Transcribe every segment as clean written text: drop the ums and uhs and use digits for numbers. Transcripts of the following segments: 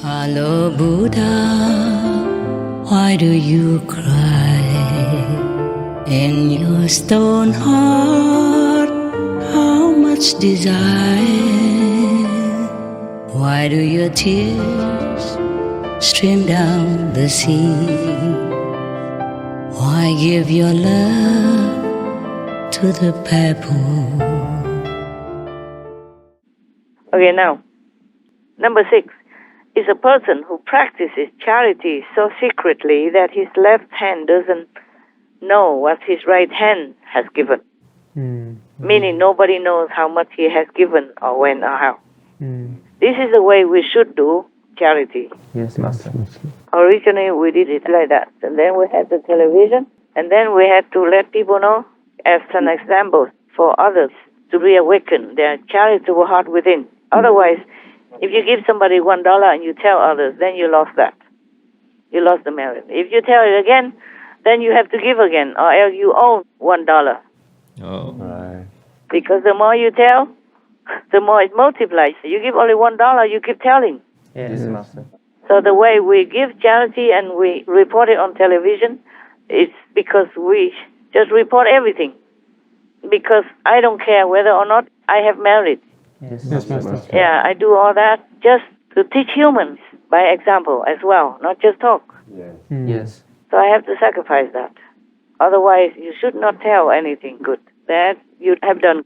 Hello, Buddha, why do you cry? In your stone heart, how much desire? Why do your tears stream down the sea? Why give your love to the pebble? Okay, now, number 6 is a person who practices charity so secretly that his left hand doesn't know what his right hand has given. Meaning nobody knows how much he has given or when or how. This is the way we should do charity. Yes, Master. Originally we did it like that. And then we had the television. And then we had to let people know as an example for others to reawaken their charitable heart within. Otherwise, if you give somebody $1 and you tell others, then you lost that. You lost the merit. If you tell it again, then you have to give again, or else you owe $1. Oh. Right. Because the more you tell, the more it multiplies. You give only $1, you keep telling. Yes, Master. So the way we give charity and we report it on television, it's because we just report everything. Because I don't care whether or not I have merit. Yes, Master. Yeah, I do all that just to teach humans by example as well, not just talk. Yes. So I have to sacrifice that. Otherwise, you should not tell anything good that you have done.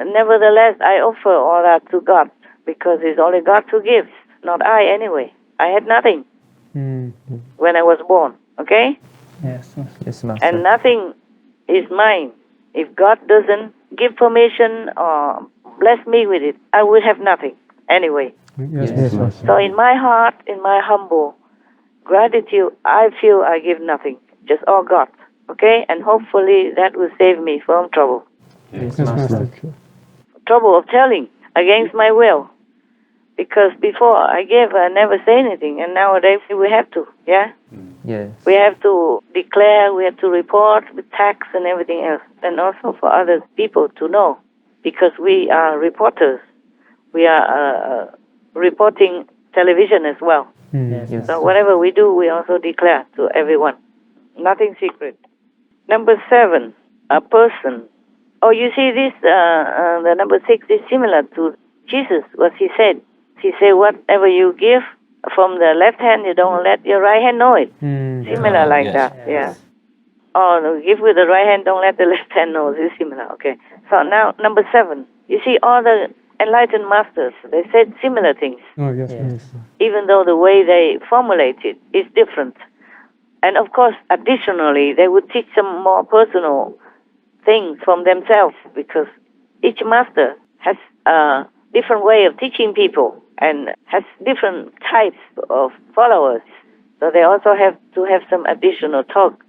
Nevertheless, I offer all that to God because it's only God who gives, not I anyway. I had nothing when I was born, okay? Yes. Yes, Master. And nothing is mine. If God doesn't give permission or bless me with it, I will have nothing anyway. Yes, Yes, Master. So in my heart, in my humble gratitude, I feel I give nothing, just all God, okay? And hopefully that will save me from trouble. Yes, Yes, Master. Master. Trouble of telling against my will. Because before I gave, I never say anything, and nowadays we have to, yeah? Yes. We have to declare, we have to report with tax and everything else, and also for other people to know, because we are reporters. We are reporting television as well. Yes. So whatever we do, we also declare to everyone. Nothing secret. Number 7, a person. Oh, you see this, the number 6 is similar to Jesus, what he said. He said, whatever you give from the left hand, you don't let your right hand know it. Similar like yes. that, yeah. Oh, no, give with the right hand, don't let the left hand know. It's similar, okay. So now, number 7. You see, all the enlightened masters, they said similar things, Oh, yes, Yes. Master. even though the way they formulate it is different. And of course, additionally, they would teach some more personal things from themselves, because each master has a different way of teaching people and has different types of followers. So they also have to have some additional talk,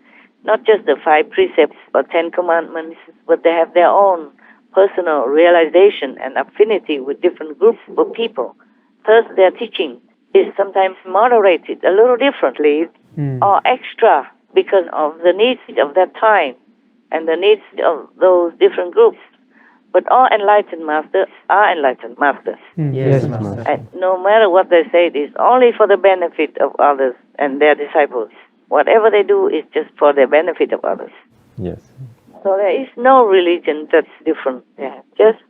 not just the 5 precepts or 10 commandments, but they have their own personal realization and affinity with different groups of people. Thus, their teaching is sometimes moderated a little differently or extra because of the needs of that time and the needs of those different groups. But all enlightened masters are enlightened masters. Yes, Master. And no matter what they say, it is only for the benefit of others and their disciples. Whatever they do is just for the benefit of others. Yes. So there is no religion that's different. Yeah, just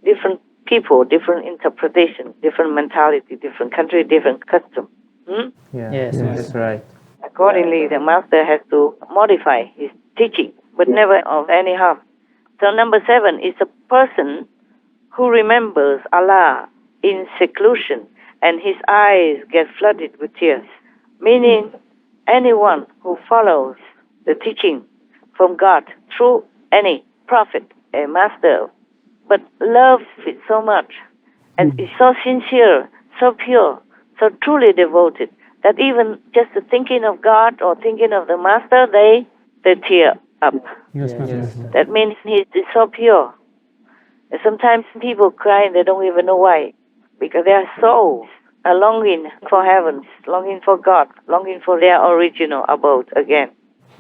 different people, different interpretation, different mentality, different country, different custom. Yeah. Yes, that's right. Accordingly, the master has to modify his teaching, but never of any harm. So number 7 is a person who remembers Allah in seclusion and his eyes get flooded with tears, meaning anyone who follows the teaching from God through any prophet, a master, but loves it so much and is so sincere, so pure, so truly devoted that even just the thinking of God or thinking of the master, they tear up. Yes, Master. Yes. That means he is so pure. And sometimes people cry and they don't even know why, because their souls are longing for heaven, longing for God, longing for their original abode again.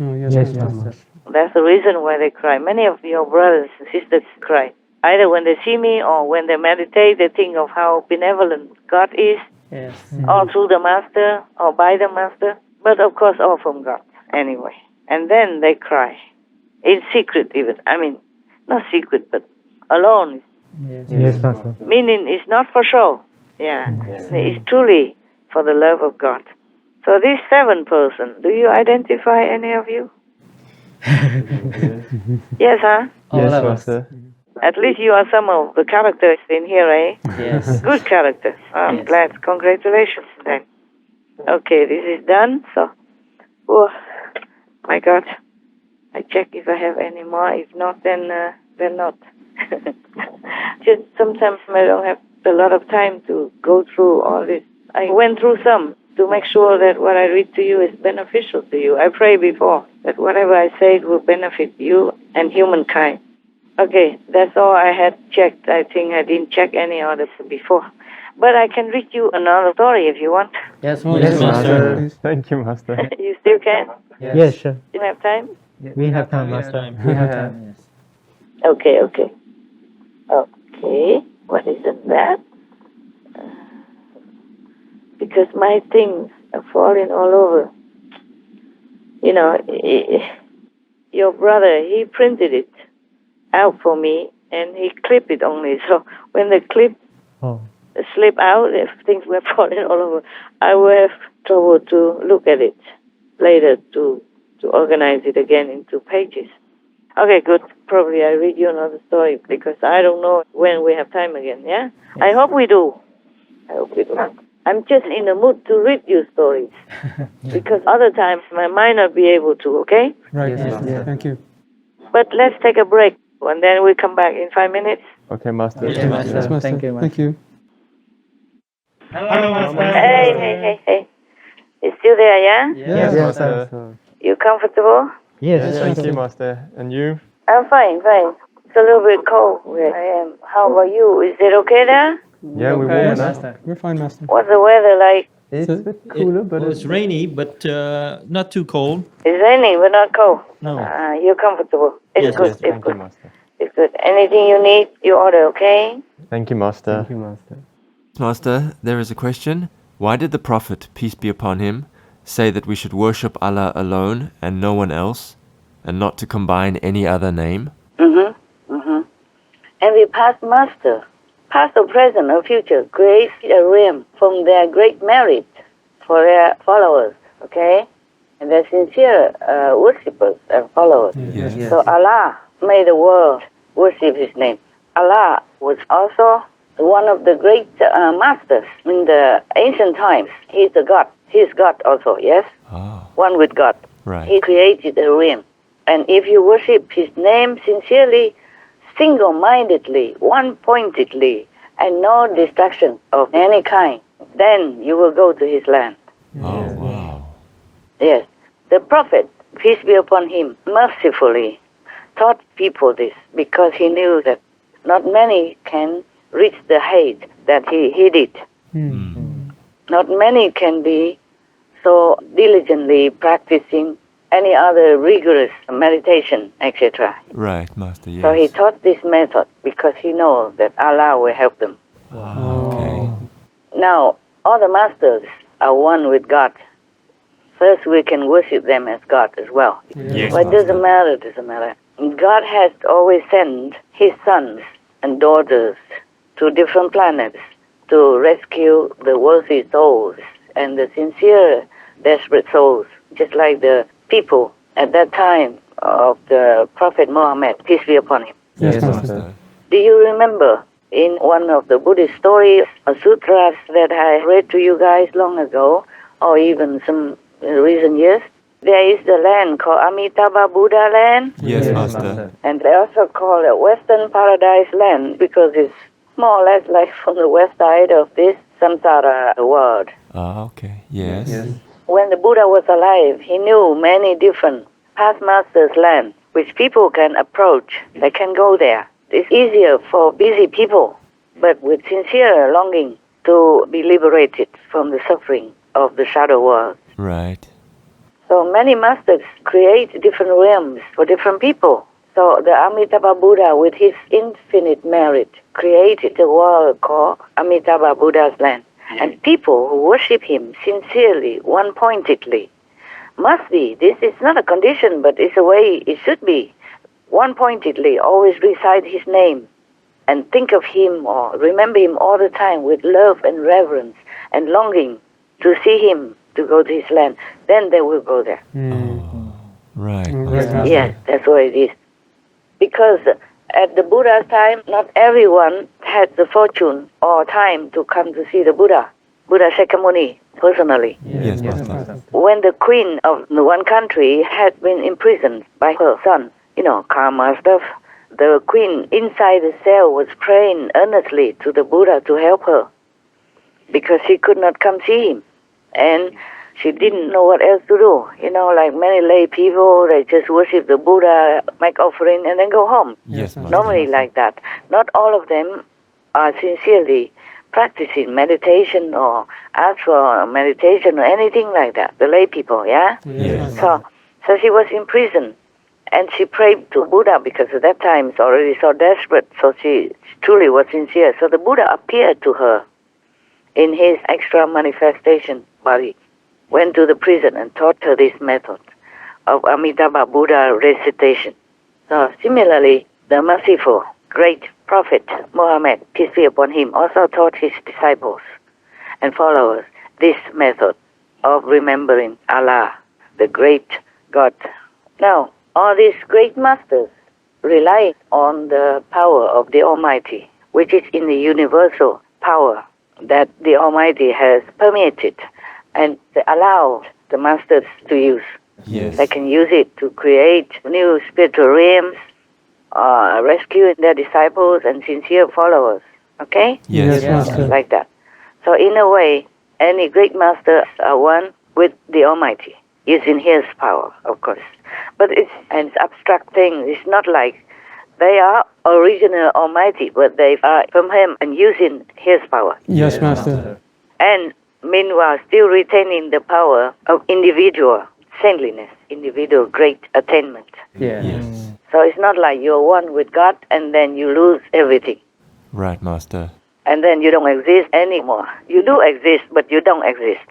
Oh, yes, Yes, Master. Master. That's the reason why they cry. Many of your brothers and sisters cry. Either when they see me or when they meditate, they think of how benevolent God is Yes. Or through the master, or by the master, but of course all from God anyway. And then they cry, in secret even. I mean, not secret, but alone. Yes, Master. Meaning it's not for show. Yeah, it's truly for the love of God. So this 7 person, do you identify any of you? Yes, huh? Yes, Master. At least you are some of the characters in here, eh? Yes. Good characters. I'm Yes. glad. Congratulations then. Okay, this is done. So, oh, my God. I check if I have any more. If not, then not. Just sometimes I don't have a lot of time to go through all this. I went through some to make sure that what I read to you is beneficial to you. I pray before that whatever I say will benefit you and humankind. Okay, that's all I had checked. I think I didn't check any others before. But I can read you another story if you want. Yes, Master. Please. Thank you, Master. You still can? Yes, sure. You have time? We have time, Master. We have time. Yes. Okay. What is that? Because my things are falling all over. You know, your brother, he printed it out for me, and he clipped it only. So when the clip slip out, if things were falling all over, I will have trouble to look at it later to organize it again into pages. Okay, good. Probably I read you another story because I don't know when we have time again, yeah? Yes. I hope we do. I'm just in the mood to read you stories because other times I might not be able to, okay? Right. Yes, yes. Thank you. But let's take a break and then we come back in 5 minutes. Okay, Master. Yes, Master. Yes, Master. Thank you, Master. Thank you. Hello, Master. Hey. You still there, yeah? Yes, Master. You comfortable? Yes, Thank you, Master. And you? I'm fine. It's a little bit cold where I am. How about you? Is it okay there? Yeah, we're Okay, warm enough. Master. We're fine, Master. What's the weather like? It's a bit cooler, but Well, it's rainy, but not too cold. It's raining, but not cold. No. You're comfortable. It's Yes, good. yes, It's thank you, good. Master. It's good. Anything you need, you order, okay? Thank you, Master. Thank you, Master. Master, there is a question. Why did the Prophet, peace be upon him, say that we should worship Allah alone and no one else, and not to combine any other name? Every past master, past or present or future, creates a realm from their great merit for their followers, okay? And their sincere worshippers and followers. Yes. Yes. So Allah made the world worship His name. Allah was also one of the great masters in the ancient times. He's a God. He's God also, yes? Oh, One with God. right. He created a realm. And if you worship His name sincerely, single-mindedly, one-pointedly, and no distraction of any kind, then you will go to His land. Oh, wow. Yes. The Prophet, peace be upon him, mercifully taught people this because he knew that not many can reach the height that he did. Not many can be so diligently practicing any other rigorous meditation, etc. Right, Master, yes. So he taught this method because he knows that Allah will help them. Okay. Now, all the masters are one with God. First, we can worship them as God as well. Yes, But it doesn't matter. God has always sent His sons and daughters to different planets to rescue the worthy souls and the sincere, desperate souls, just like the people at that time of the Prophet Muhammad, peace be upon him. Yes, Master. Do you remember in one of the Buddhist stories or sutras that I read to you guys long ago, or even some recent years, there is the land called Amitabha Buddha land, Yes, Yes, Master. Master. and they also call it Western Paradise land because it's more or less like from the west side of this samsara world. Ah, okay. Yes. Yes. When the Buddha was alive, he knew many different past masters' land which people can approach. They can go there. It's easier for busy people, but with sincere longing to be liberated from the suffering of the shadow world. Right. So many masters create different realms for different people. So the Amitabha Buddha, with his infinite merit, created a world called Amitabha Buddha's land. And people who worship him sincerely, one-pointedly, must be, this is not a condition, but it's a way it should be, one-pointedly always recite his name and think of him or remember him all the time with love and reverence and longing to see him, to go to his land. Then they will go there. Right. Yes, that's what it is. Because at the Buddha's time, not everyone had the fortune or time to come to see the Buddha Shakyamuni personally. Yes, Master. When the queen of the one country had been imprisoned by her son, karma stuff, the queen inside the cell was praying earnestly to the Buddha to help her because she could not come see him. And she didn't know what else to do. Like many lay people, they just worship the Buddha, make offering, and then go home. Yes, Master. Normally like that. Not all of them are sincerely practicing meditation or ask for meditation or anything like that. The lay people, yeah? Yes. So she was in prison. And she prayed to Buddha because at that time it's already so desperate. So she truly was sincere. So the Buddha appeared to her in his extra manifestation body, went to the prison and taught her this method of Amitabha Buddha recitation. So similarly, the merciful, great Prophet Muhammad, peace be upon him, also taught his disciples and followers this method of remembering Allah, the great God. Now, all these great masters rely on the power of the Almighty, which is in the universal power that the Almighty has permitted and allowed the masters to use. Yes. They can use it to create new spiritual realms, rescuing their disciples and sincere followers. Okay? Yes, Master. Like that. So in a way, any great masters are one with the Almighty, using his power, of course. But it's an abstract thing. It's not like they are original Almighty, but they are from him and using his power. Yes, Master. And meanwhile, still retaining the power of individual saintliness, individual great attainment. Yes. So it's not like you're one with God and then you lose everything. Right, Master. And then you don't exist anymore. You do exist, but you don't exist.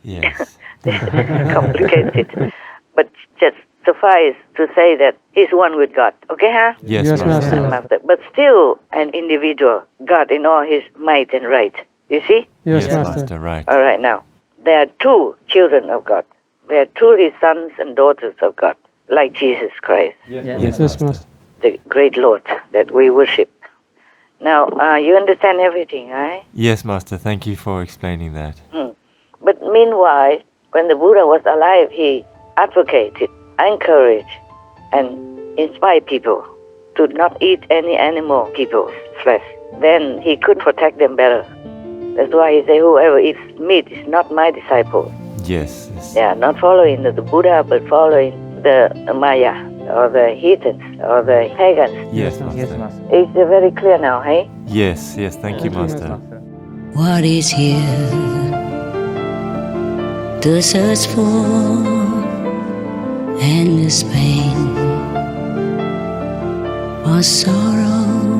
Yes. This is complicated. But just suffice to say that he's one with God. Okay, huh? Yes, Yes, Master. Master. But still an individual, God in all his might and right. You see? Yes, Yes, Master. Master. Right. All right, now, there are two children of God. They are truly sons and daughters of God, like Jesus Christ, Yes, Master. the great Lord that we worship. Now, you understand everything, right? Yes, Master. Thank you for explaining that. But meanwhile, when the Buddha was alive, he advocated, encouraged, and inspired people to not eat any animal people's flesh. Then he could protect them better. That's why he said, whoever eats meat is not my disciple. Yes. Yes. They are not following the Buddha, but following the Maya, or the heathens, or the pagans. Yes, Master. Yes, Master. It's very clear now, hey? Yes. Yes. Thank you, Master. What is here to search for endless pain or sorrow